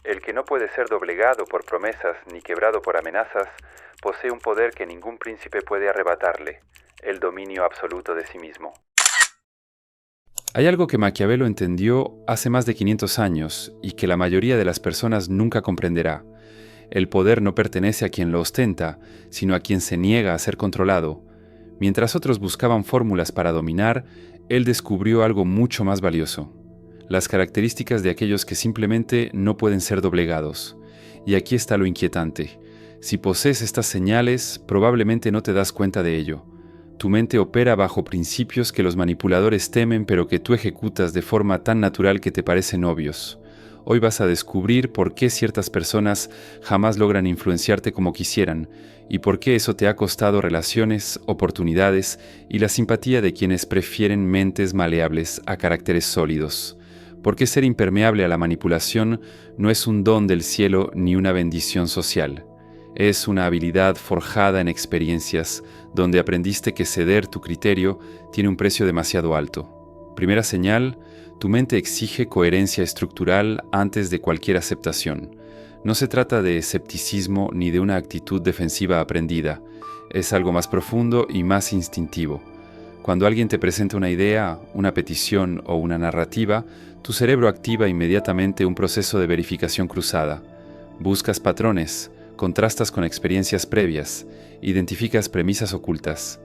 El que no puede ser doblegado por promesas ni quebrado por amenazas, posee un poder que ningún príncipe puede arrebatarle, el dominio absoluto de sí mismo. Hay algo que Maquiavelo entendió hace más de 500 años y que la mayoría de las personas nunca comprenderá. El poder no pertenece a quien lo ostenta, sino a quien se niega a ser controlado. Mientras otros buscaban fórmulas para dominar, él descubrió algo mucho más valioso: las características de aquellos que simplemente no pueden ser doblegados. Y aquí está lo inquietante. Si posees estas señales, probablemente no te das cuenta de ello. Tu mente opera bajo principios que los manipuladores temen, pero que tú ejecutas de forma tan natural que te parecen obvios. Hoy vas a descubrir por qué ciertas personas jamás logran influenciarte como quisieran, y por qué eso te ha costado relaciones, oportunidades y la simpatía de quienes prefieren mentes maleables a caracteres sólidos. Por qué ser impermeable a la manipulación no es un don del cielo ni una bendición social. Es una habilidad forjada en experiencias donde aprendiste que ceder tu criterio tiene un precio demasiado alto. Primera señal: tu mente exige coherencia estructural antes de cualquier aceptación. No se trata de escepticismo ni de una actitud defensiva aprendida. Es algo más profundo y más instintivo. Cuando alguien te presenta una idea, una petición o una narrativa, tu cerebro activa inmediatamente un proceso de verificación cruzada. Buscas patrones, contrastas con experiencias previas, identificas premisas ocultas.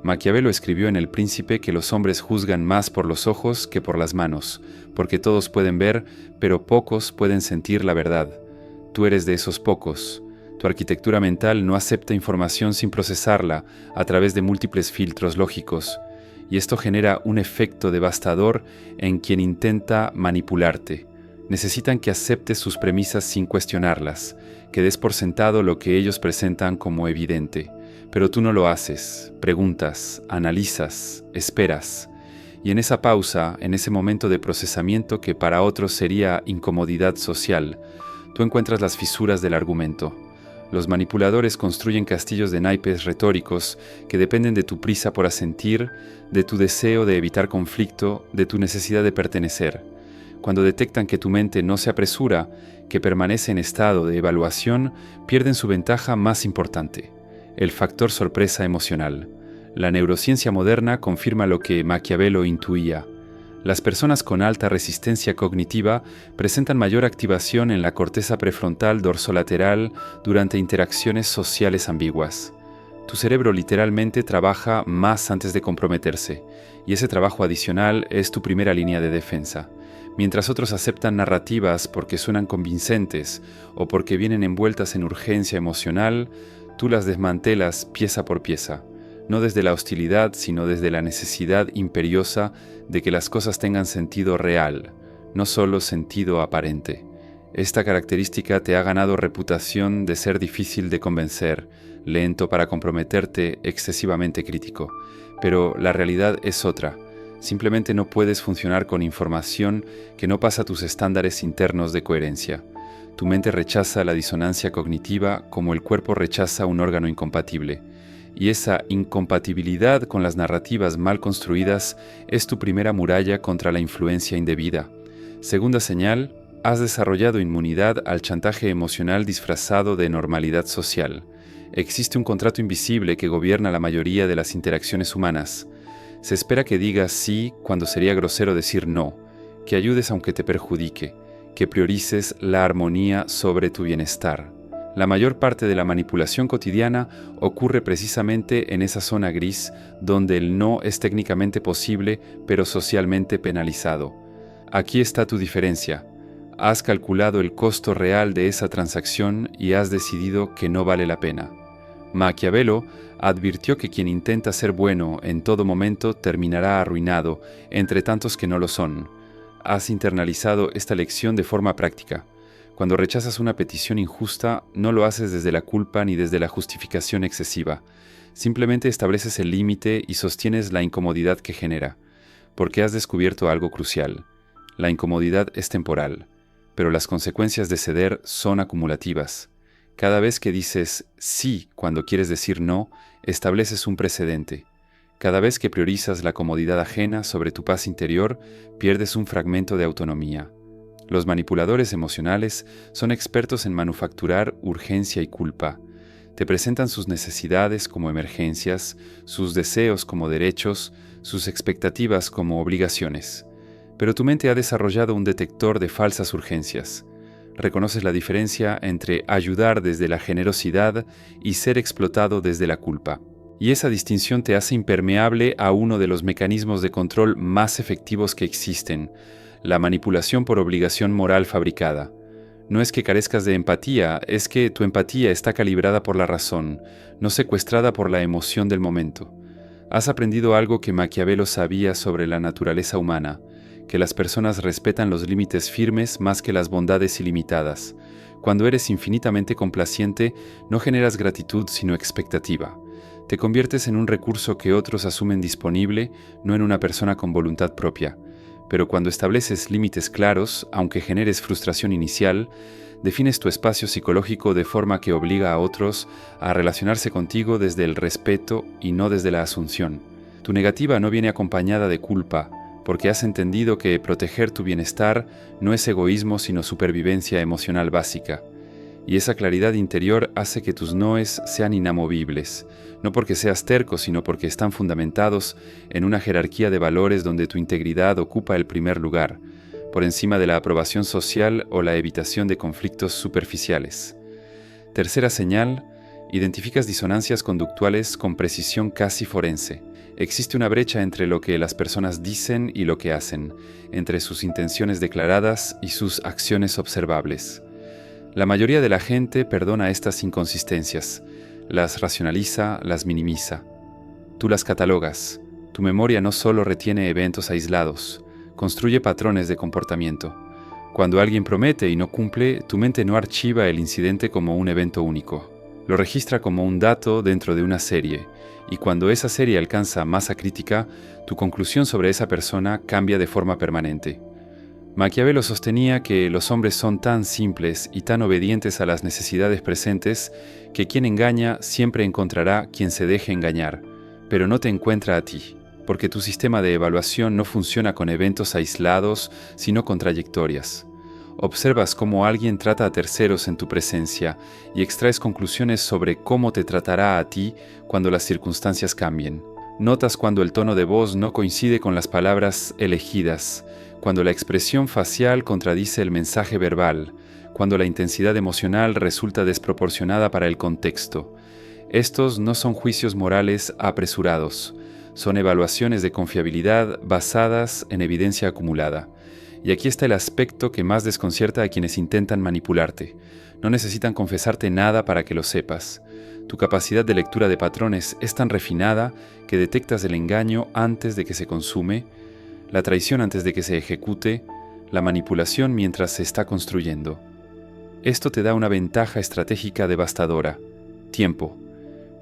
Maquiavelo escribió en El Príncipe que los hombres juzgan más por los ojos que por las manos, porque todos pueden ver, pero pocos pueden sentir la verdad. Tú eres de esos pocos. Tu arquitectura mental no acepta información sin procesarla a través de múltiples filtros lógicos, y esto genera un efecto devastador en quien intenta manipularte. Necesitan que aceptes sus premisas sin cuestionarlas, que des por sentado lo que ellos presentan como evidente. Pero tú no lo haces, preguntas, analizas, esperas. Y en esa pausa, en ese momento de procesamiento que para otros sería incomodidad social, tú encuentras las fisuras del argumento. Los manipuladores construyen castillos de naipes retóricos que dependen de tu prisa por asentir, de tu deseo de evitar conflicto, de tu necesidad de pertenecer. Cuando detectan que tu mente no se apresura, que permanece en estado de evaluación, pierden su ventaja más importante: el factor sorpresa emocional. La neurociencia moderna confirma lo que Maquiavelo intuía. Las personas con alta resistencia cognitiva presentan mayor activación en la corteza prefrontal dorsolateral durante interacciones sociales ambiguas. Tu cerebro literalmente trabaja más antes de comprometerse, y ese trabajo adicional es tu primera línea de defensa. Mientras otros aceptan narrativas porque suenan convincentes o porque vienen envueltas en urgencia emocional, tú las desmantelas pieza por pieza, no desde la hostilidad, sino desde la necesidad imperiosa de que las cosas tengan sentido real, no solo sentido aparente. Esta característica te ha ganado reputación de ser difícil de convencer, lento para comprometerte, excesivamente crítico. Pero la realidad es otra. Simplemente no puedes funcionar con información que no pasa tus estándares internos de coherencia. Tu mente rechaza la disonancia cognitiva como el cuerpo rechaza un órgano incompatible. Y esa incompatibilidad con las narrativas mal construidas es tu primera muralla contra la influencia indebida. Segunda señal: has desarrollado inmunidad al chantaje emocional disfrazado de normalidad social. Existe un contrato invisible que gobierna la mayoría de las interacciones humanas. Se espera que digas sí cuando sería grosero decir no, que ayudes aunque te perjudique, que priorices la armonía sobre tu bienestar. La mayor parte de la manipulación cotidiana ocurre precisamente en esa zona gris donde el no es técnicamente posible, pero socialmente penalizado. Aquí está tu diferencia. Has calculado el costo real de esa transacción y has decidido que no vale la pena. Maquiavelo advirtió que quien intenta ser bueno en todo momento terminará arruinado entre tantos que no lo son. Has internalizado esta lección de forma práctica. Cuando rechazas una petición injusta, no lo haces desde la culpa ni desde la justificación excesiva. Simplemente estableces el límite y sostienes la incomodidad que genera, porque has descubierto algo crucial. La incomodidad es temporal, pero las consecuencias de ceder son acumulativas. Cada vez que dices sí cuando quieres decir no, estableces un precedente. Cada vez que priorizas la comodidad ajena sobre tu paz interior, pierdes un fragmento de autonomía. Los manipuladores emocionales son expertos en manufacturar urgencia y culpa. Te presentan sus necesidades como emergencias, sus deseos como derechos, sus expectativas como obligaciones. Pero tu mente ha desarrollado un detector de falsas urgencias. Reconoces la diferencia entre ayudar desde la generosidad y ser explotado desde la culpa. Y esa distinción te hace impermeable a uno de los mecanismos de control más efectivos que existen, la manipulación por obligación moral fabricada. No es que carezcas de empatía, es que tu empatía está calibrada por la razón, no secuestrada por la emoción del momento. Has aprendido algo que Maquiavelo sabía sobre la naturaleza humana, que las personas respetan los límites firmes más que las bondades ilimitadas. Cuando eres infinitamente complaciente, no generas gratitud sino expectativa. Te conviertes en un recurso que otros asumen disponible, no en una persona con voluntad propia. Pero cuando estableces límites claros, aunque generes frustración inicial, defines tu espacio psicológico de forma que obliga a otros a relacionarse contigo desde el respeto y no desde la asunción. Tu negativa no viene acompañada de culpa, porque has entendido que proteger tu bienestar no es egoísmo sino supervivencia emocional básica. Y esa claridad interior hace que tus noes sean inamovibles, no porque seas terco, sino porque están fundamentados en una jerarquía de valores donde tu integridad ocupa el primer lugar, por encima de la aprobación social o la evitación de conflictos superficiales. Tercera señal, identificas disonancias conductuales con precisión casi forense. Existe una brecha entre lo que las personas dicen y lo que hacen, entre sus intenciones declaradas y sus acciones observables. La mayoría de la gente perdona estas inconsistencias, las racionaliza, las minimiza. Tú las catalogas. Tu memoria no solo retiene eventos aislados, construye patrones de comportamiento. Cuando alguien promete y no cumple, tu mente no archiva el incidente como un evento único. Lo registra como un dato dentro de una serie, y cuando esa serie alcanza masa crítica, tu conclusión sobre esa persona cambia de forma permanente. Maquiavelo sostenía que los hombres son tan simples y tan obedientes a las necesidades presentes que quien engaña siempre encontrará quien se deje engañar, pero no te encuentra a ti, porque tu sistema de evaluación no funciona con eventos aislados, sino con trayectorias. Observas cómo alguien trata a terceros en tu presencia y extraes conclusiones sobre cómo te tratará a ti cuando las circunstancias cambien. Notas cuando el tono de voz no coincide con las palabras elegidas, cuando la expresión facial contradice el mensaje verbal, cuando la intensidad emocional resulta desproporcionada para el contexto. Estos no son juicios morales apresurados, son evaluaciones de confiabilidad basadas en evidencia acumulada. Y aquí está el aspecto que más desconcierta a quienes intentan manipularte. No necesitan confesarte nada para que lo sepas. Tu capacidad de lectura de patrones es tan refinada que detectas el engaño antes de que se consume, la traición antes de que se ejecute, la manipulación mientras se está construyendo. Esto te da una ventaja estratégica devastadora: tiempo.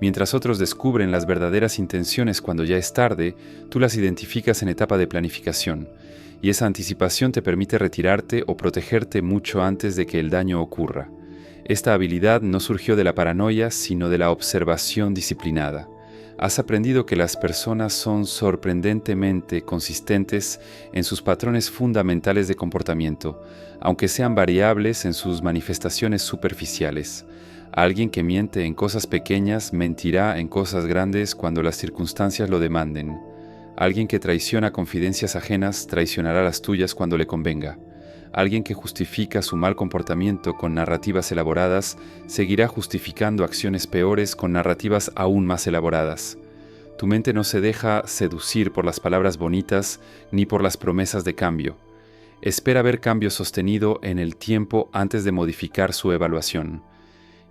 Mientras otros descubren las verdaderas intenciones cuando ya es tarde, tú las identificas en etapa de planificación, y esa anticipación te permite retirarte o protegerte mucho antes de que el daño ocurra. Esta habilidad no surgió de la paranoia, sino de la observación disciplinada. Has aprendido que las personas son sorprendentemente consistentes en sus patrones fundamentales de comportamiento, aunque sean variables en sus manifestaciones superficiales. Alguien que miente en cosas pequeñas mentirá en cosas grandes cuando las circunstancias lo demanden. Alguien que traiciona confidencias ajenas traicionará las tuyas cuando le convenga. Alguien que justifica su mal comportamiento con narrativas elaboradas seguirá justificando acciones peores con narrativas aún más elaboradas. Tu mente no se deja seducir por las palabras bonitas ni por las promesas de cambio. Espera ver cambio sostenido en el tiempo antes de modificar su evaluación.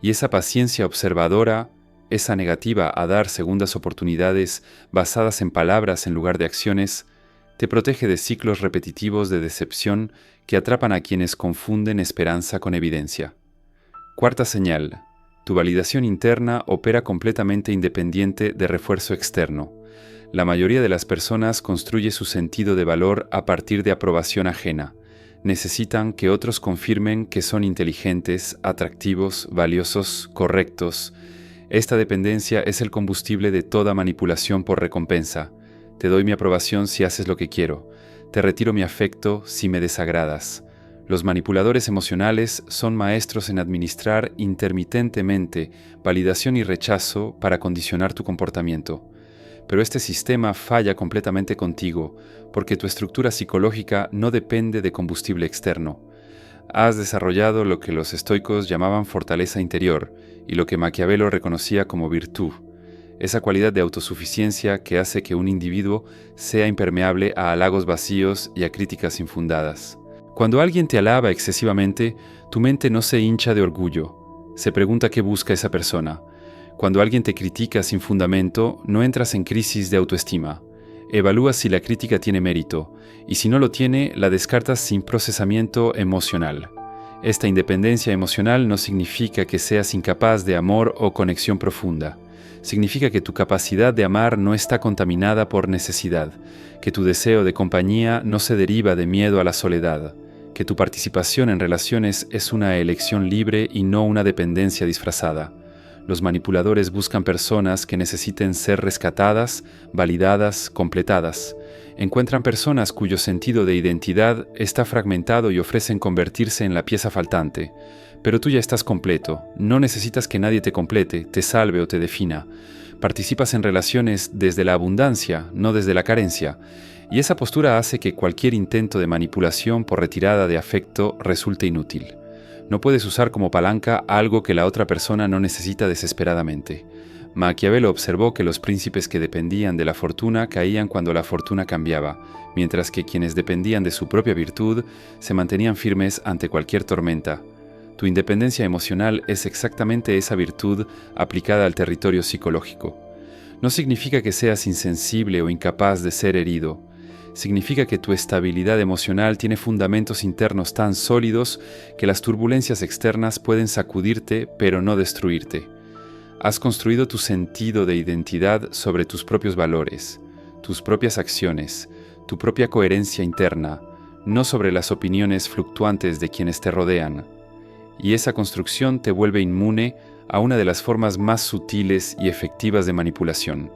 Y esa paciencia observadora, esa negativa a dar segundas oportunidades basadas en palabras en lugar de acciones, te protege de ciclos repetitivos de decepción que atrapan a quienes confunden esperanza con evidencia. Cuarta señal: tu validación interna opera completamente independiente de refuerzo externo. La mayoría de las personas construye su sentido de valor a partir de aprobación ajena. Necesitan que otros confirmen que son inteligentes, atractivos, valiosos, correctos. Esta dependencia es el combustible de toda manipulación por recompensa. Te doy mi aprobación si haces lo que quiero. Te retiro mi afecto si me desagradas. Los manipuladores emocionales son maestros en administrar intermitentemente validación y rechazo para condicionar tu comportamiento. Pero este sistema falla completamente contigo porque tu estructura psicológica no depende de combustible externo. Has desarrollado lo que los estoicos llamaban fortaleza interior y lo que Maquiavelo reconocía como virtud, esa cualidad de autosuficiencia que hace que un individuo sea impermeable a halagos vacíos y a críticas infundadas. Cuando alguien te alaba excesivamente, tu mente no se hincha de orgullo. Se pregunta qué busca esa persona. Cuando alguien te critica sin fundamento, no entras en crisis de autoestima. Evalúas si la crítica tiene mérito, y si no lo tiene, la descartas sin procesamiento emocional. Esta independencia emocional no significa que seas incapaz de amor o conexión profunda. Significa que tu capacidad de amar no está contaminada por necesidad, que tu deseo de compañía no se deriva de miedo a la soledad, que tu participación en relaciones es una elección libre y no una dependencia disfrazada. Los manipuladores buscan personas que necesiten ser rescatadas, validadas, completadas. Encuentran personas cuyo sentido de identidad está fragmentado y ofrecen convertirse en la pieza faltante. Pero tú ya estás completo, no necesitas que nadie te complete, te salve o te defina. Participas en relaciones desde la abundancia, no desde la carencia, y esa postura hace que cualquier intento de manipulación por retirada de afecto resulte inútil. No puedes usar como palanca algo que la otra persona no necesita desesperadamente. Maquiavelo observó que los príncipes que dependían de la fortuna caían cuando la fortuna cambiaba, mientras que quienes dependían de su propia virtud se mantenían firmes ante cualquier tormenta. Tu independencia emocional es exactamente esa virtud aplicada al territorio psicológico. No significa que seas insensible o incapaz de ser herido. Significa que tu estabilidad emocional tiene fundamentos internos tan sólidos que las turbulencias externas pueden sacudirte pero no destruirte. Has construido tu sentido de identidad sobre tus propios valores, tus propias acciones, tu propia coherencia interna, no sobre las opiniones fluctuantes de quienes te rodean. Y esa construcción te vuelve inmune a una de las formas más sutiles y efectivas de manipulación,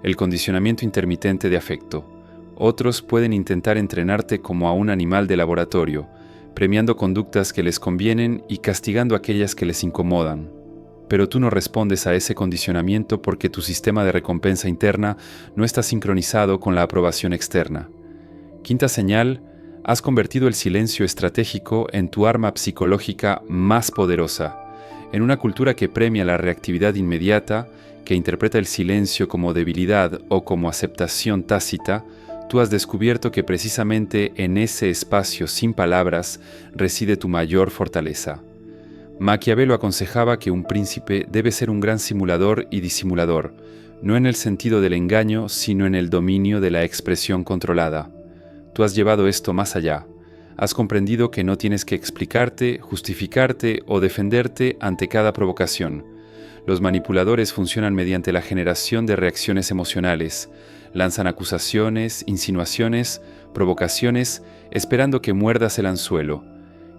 el condicionamiento intermitente de afecto. Otros pueden intentar entrenarte como a un animal de laboratorio, premiando conductas que les convienen y castigando aquellas que les incomodan. Pero tú no respondes a ese condicionamiento porque tu sistema de recompensa interna no está sincronizado con la aprobación externa. Quinta señal: has convertido el silencio estratégico en tu arma psicológica más poderosa. En una cultura que premia la reactividad inmediata, que interpreta el silencio como debilidad o como aceptación tácita, tú has descubierto que precisamente en ese espacio sin palabras reside tu mayor fortaleza. Maquiavelo aconsejaba que un príncipe debe ser un gran simulador y disimulador, no en el sentido del engaño, sino en el dominio de la expresión controlada. Tú has llevado esto más allá. Has comprendido que no tienes que explicarte, justificarte o defenderte ante cada provocación. Los manipuladores funcionan mediante la generación de reacciones emocionales. Lanzan acusaciones, insinuaciones, provocaciones, esperando que muerdas el anzuelo.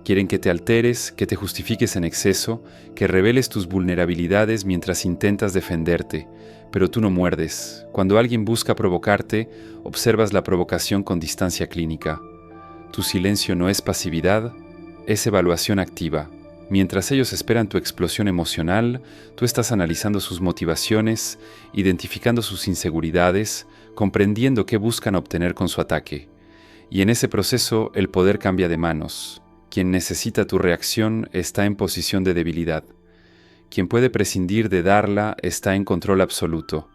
Quieren que te alteres, que te justifiques en exceso, que reveles tus vulnerabilidades mientras intentas defenderte. Pero tú no muerdes. Cuando alguien busca provocarte, observas la provocación con distancia clínica. Tu silencio no es pasividad, es evaluación activa. Mientras ellos esperan tu explosión emocional, tú estás analizando sus motivaciones, identificando sus inseguridades, comprendiendo qué buscan obtener con su ataque. Y en ese proceso el poder cambia de manos. Quien necesita tu reacción está en posición de debilidad. Quien puede prescindir de darla está en control absoluto.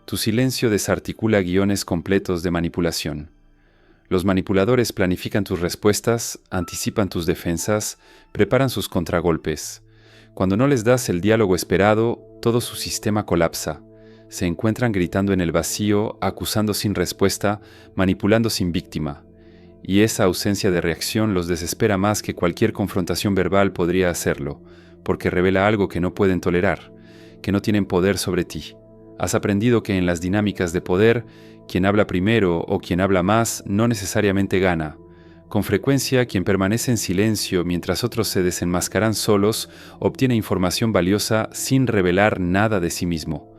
Tu silencio desarticula guiones completos de manipulación. Los manipuladores planifican tus respuestas, anticipan tus defensas, preparan sus contragolpes. Cuando no les das el diálogo esperado, todo su sistema colapsa. Se encuentran gritando en el vacío, acusando sin respuesta, manipulando sin víctima. Y esa ausencia de reacción los desespera más que cualquier confrontación verbal podría hacerlo, porque revela algo que no pueden tolerar, que no tienen poder sobre ti. Has aprendido que en las dinámicas de poder, quien habla primero o quien habla más no necesariamente gana. Con frecuencia, quien permanece en silencio mientras otros se desenmascaran solos, obtiene información valiosa sin revelar nada de sí mismo.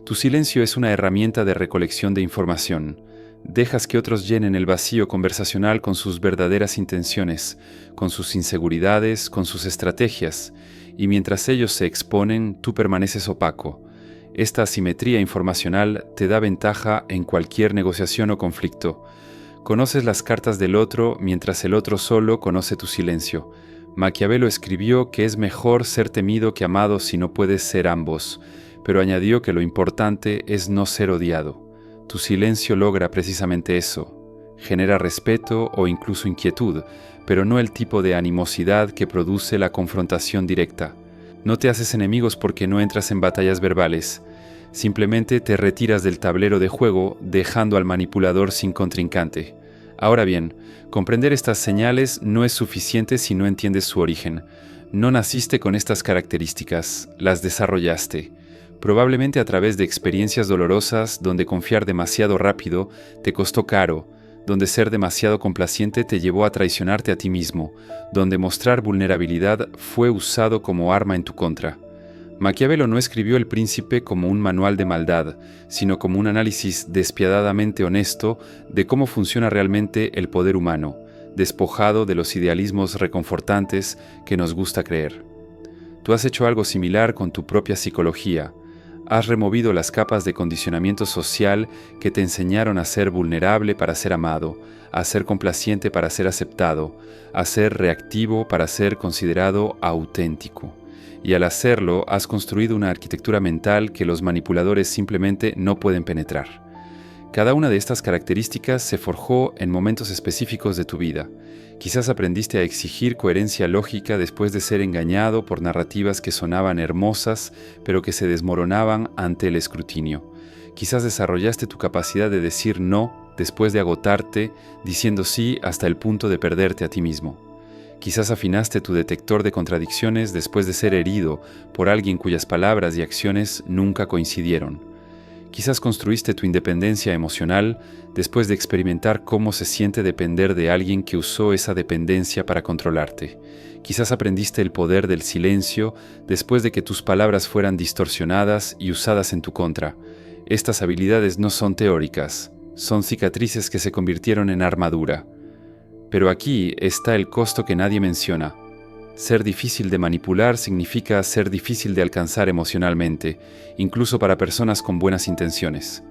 Tu silencio es una herramienta de recolección de información. Dejas que otros llenen el vacío conversacional con sus verdaderas intenciones, con sus inseguridades, con sus estrategias, y mientras ellos se exponen, tú permaneces opaco. Esta asimetría informacional te da ventaja en cualquier negociación o conflicto. Conoces las cartas del otro mientras el otro solo conoce tu silencio. Maquiavelo escribió que es mejor ser temido que amado si no puedes ser ambos, pero añadió que lo importante es no ser odiado. Tu silencio logra precisamente eso. Genera respeto o incluso inquietud, pero no el tipo de animosidad que produce la confrontación directa. No te haces enemigos porque no entras en batallas verbales. Simplemente te retiras del tablero de juego, dejando al manipulador sin contrincante. Ahora bien, comprender estas señales no es suficiente si no entiendes su origen. No naciste con estas características, las desarrollaste. Probablemente a través de experiencias dolorosas donde confiar demasiado rápido te costó caro, donde ser demasiado complaciente te llevó a traicionarte a ti mismo, donde mostrar vulnerabilidad fue usado como arma en tu contra. Maquiavelo no escribió El Príncipe como un manual de maldad, sino como un análisis despiadadamente honesto de cómo funciona realmente el poder humano, despojado de los idealismos reconfortantes que nos gusta creer. Tú has hecho algo similar con tu propia psicología. Has removido las capas de condicionamiento social que te enseñaron a ser vulnerable para ser amado, a ser complaciente para ser aceptado, a ser reactivo para ser considerado auténtico. Y al hacerlo, has construido una arquitectura mental que los manipuladores simplemente no pueden penetrar. Cada una de estas características se forjó en momentos específicos de tu vida. Quizás aprendiste a exigir coherencia lógica después de ser engañado por narrativas que sonaban hermosas, pero que se desmoronaban ante el escrutinio. Quizás desarrollaste tu capacidad de decir no después de agotarte, diciendo sí hasta el punto de perderte a ti mismo. Quizás afinaste tu detector de contradicciones después de ser herido por alguien cuyas palabras y acciones nunca coincidieron. Quizás construiste tu independencia emocional después de experimentar cómo se siente depender de alguien que usó esa dependencia para controlarte. Quizás aprendiste el poder del silencio después de que tus palabras fueran distorsionadas y usadas en tu contra. Estas habilidades no son teóricas, son cicatrices que se convirtieron en armadura. Pero aquí está el costo que nadie menciona. Ser difícil de manipular significa ser difícil de alcanzar emocionalmente, incluso para personas con buenas intenciones.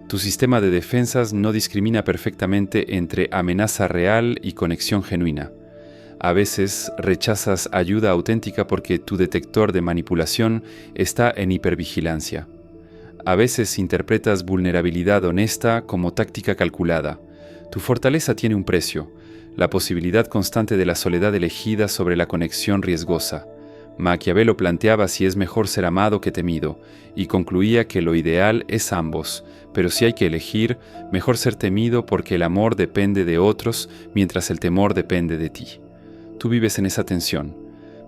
Tu sistema de defensas no discrimina perfectamente entre amenaza real y conexión genuina. A veces rechazas ayuda auténtica porque tu detector de manipulación está en hipervigilancia. A veces interpretas vulnerabilidad honesta como táctica calculada. Tu fortaleza tiene un precio. La posibilidad constante de la soledad elegida sobre la conexión riesgosa. Maquiavelo planteaba si es mejor ser amado que temido, y concluía que lo ideal es ambos, pero si hay que elegir, mejor ser temido porque el amor depende de otros, mientras el temor depende de ti. Tú vives en esa tensión.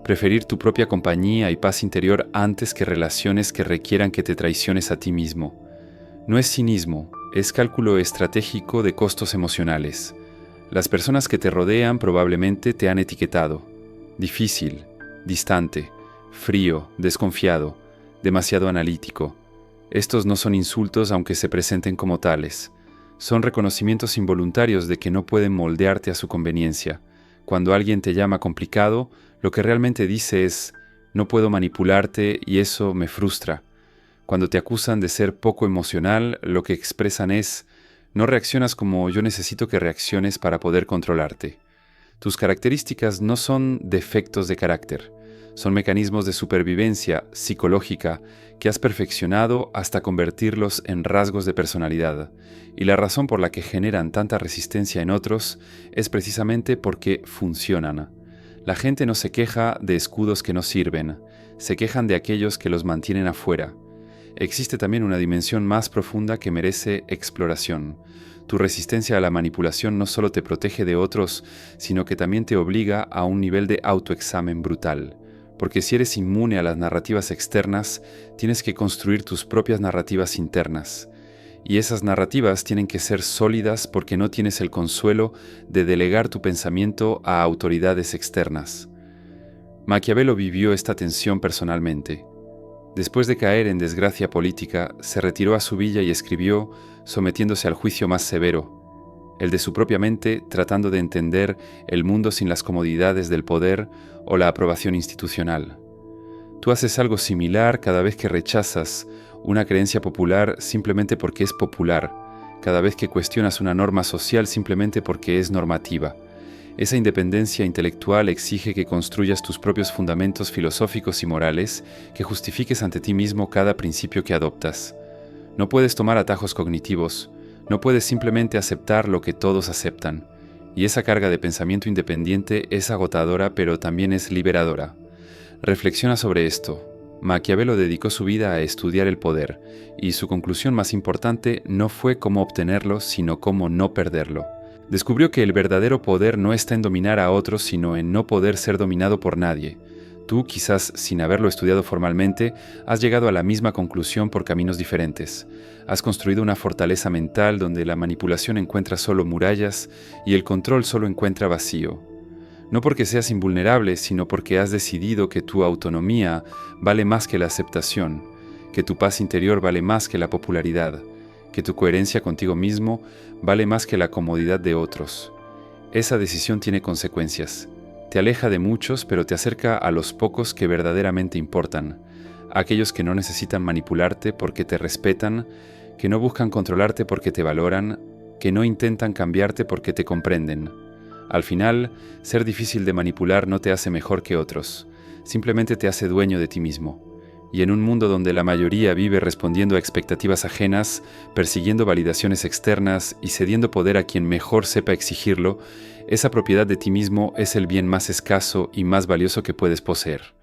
Preferir tu propia compañía y paz interior antes que relaciones que requieran que te traiciones a ti mismo. No es cinismo, es cálculo estratégico de costos emocionales. Las personas que te rodean probablemente te han etiquetado. Difícil, distante, frío, desconfiado, demasiado analítico. Estos no son insultos aunque se presenten como tales. Son reconocimientos involuntarios de que no pueden moldearte a su conveniencia. Cuando alguien te llama complicado, lo que realmente dice es, no puedo manipularte y eso me frustra. Cuando te acusan de ser poco emocional, lo que expresan es, no reaccionas como yo necesito que reacciones para poder controlarte. Tus características no son defectos de carácter, son mecanismos de supervivencia psicológica que has perfeccionado hasta convertirlos en rasgos de personalidad. Y la razón por la que generan tanta resistencia en otros es precisamente porque funcionan. La gente no se queja de escudos que no sirven, se quejan de aquellos que los mantienen afuera. Existe también una dimensión más profunda que merece exploración. Tu resistencia a la manipulación no solo te protege de otros, sino que también te obliga a un nivel de autoexamen brutal. Porque si eres inmune a las narrativas externas, tienes que construir tus propias narrativas internas. Y esas narrativas tienen que ser sólidas porque no tienes el consuelo de delegar tu pensamiento a autoridades externas. Maquiavelo vivió esta tensión personalmente. Después de caer en desgracia política, se retiró a su villa y escribió, sometiéndose al juicio más severo, el de su propia mente, tratando de entender el mundo sin las comodidades del poder o la aprobación institucional. Tú haces algo similar cada vez que rechazas una creencia popular simplemente porque es popular, cada vez que cuestionas una norma social simplemente porque es normativa. Esa independencia intelectual exige que construyas tus propios fundamentos filosóficos y morales, que justifiques ante ti mismo cada principio que adoptas. No puedes tomar atajos cognitivos, no puedes simplemente aceptar lo que todos aceptan. Y esa carga de pensamiento independiente es agotadora, pero también es liberadora. Reflexiona sobre esto. Maquiavelo dedicó su vida a estudiar el poder, y su conclusión más importante no fue cómo obtenerlo, sino cómo no perderlo. Descubrió que el verdadero poder no está en dominar a otros, sino en no poder ser dominado por nadie. Tú, quizás sin haberlo estudiado formalmente, has llegado a la misma conclusión por caminos diferentes. Has construido una fortaleza mental donde la manipulación encuentra solo murallas y el control solo encuentra vacío. No porque seas invulnerable, sino porque has decidido que tu autonomía vale más que la aceptación, que tu paz interior vale más que la popularidad, que tu coherencia contigo mismo vale más que la comodidad de otros. Esa decisión tiene consecuencias. Te aleja de muchos, pero te acerca a los pocos que verdaderamente importan, aquellos que no necesitan manipularte porque te respetan, que no buscan controlarte porque te valoran, que no intentan cambiarte porque te comprenden. Al final, ser difícil de manipular no te hace mejor que otros, simplemente te hace dueño de ti mismo. Y en un mundo donde la mayoría vive respondiendo a expectativas ajenas, persiguiendo validaciones externas y cediendo poder a quien mejor sepa exigirlo, esa propiedad de ti mismo es el bien más escaso y más valioso que puedes poseer.